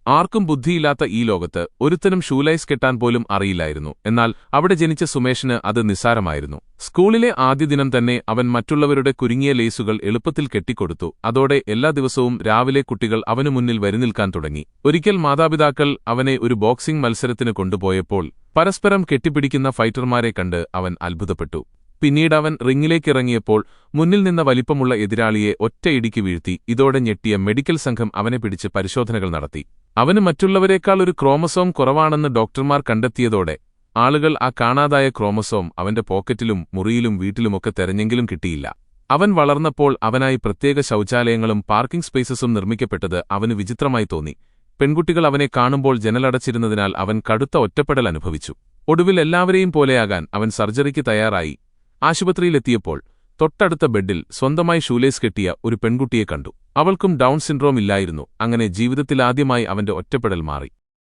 ആർക്കും ബുദ്ധിയില്ലാത്ത ഈ ലോകത്ത് ഒരുത്തനും ഷൂലൈസ് കെട്ടാൻ പോലും അറിയില്ലായിരുന്നു. എന്നാൽ അവിടെ ജനിച്ച സുമേഷിന് അത് നിസ്സാരമായിരുന്നു. സ്കൂളിലെ ആദ്യ ദിനം തന്നെ അവൻ മറ്റുള്ളവരുടെ കുരുങ്ങിയ ലേസുകൾ എളുപ്പത്തിൽ കെട്ടിക്കൊടുത്തു. അതോടെ എല്ലാ ദിവസവും രാവിലെ കുട്ടികൾ അവനു മുന്നിൽ വരിനിൽക്കാൻ തുടങ്ങി. ഒരിക്കൽ മാതാപിതാക്കൾ അവനെ ഒരു ബോക്സിംഗ് മത്സരത്തിന് കൊണ്ടുപോയപ്പോൾ പരസ്പരം കെട്ടിപ്പിടിക്കുന്ന ഫൈറ്റർമാരെ കണ്ട് അവൻ അത്ഭുതപ്പെട്ടു. പിന്നീട് അവൻ റിങ്ങിലേക്കിറങ്ങിയപ്പോൾ മുന്നിൽ നിന്ന വലിപ്പമുള്ള എതിരാളിയെ ഒറ്റയിടിക്ക് വീഴ്ത്തി. ഇതോടെ ഞെട്ടിയ മെഡിക്കൽ സംഘം അവനെ പിടിച്ച് പരിശോധനകൾ നടത്തി. അവന് മറ്റുള്ളവരെക്കാൾ ഒരു ക്രോമസോം കുറവാണെന്ന് ഡോക്ടർമാർ കണ്ടെത്തിയതോടെ ആളുകൾ ആ കാണാതായ ക്രോമസോം അവന്റെ പോക്കറ്റിലും മുറിയിലും വീട്ടിലുമൊക്കെ തെരഞ്ഞെങ്കിലും കിട്ടിയില്ല. അവൻ വളർന്നപ്പോൾ അവനായി പ്രത്യേക ശൗചാലയങ്ങളും പാർക്കിംഗ് സ്പേസസും നിർമ്മിക്കപ്പെട്ടത് അവന് വിചിത്രമായി തോന്നി. പെൺകുട്ടികൾ അവനെ കാണുമ്പോൾ ജനലടച്ചിരുന്നതിനാൽ അവൻ കടുത്ത ഒറ്റപ്പെടൽ അനുഭവിച്ചു. ഒടുവിൽ എല്ലാവരെയും പോലെയാകാൻ അവൻ സർജറിക്ക് തയ്യാറായി. ആശുപത്രിയിലെത്തിയപ്പോൾ തൊട്ടടുത്ത ബെഡിൽ സ്വന്തമായി ഷൂലേസ് കെട്ടിയ ഒരു പെൺകുട്ടിയെ കണ്ടു. അവൾക്കും ഡൗൺ സിൻഡ്രോം ഇല്ലായിരുന്നു. അങ്ങനെ ജീവിതത്തിലാദ്യമായി അവന്റെ ഒറ്റപ്പെടൽ മാറി.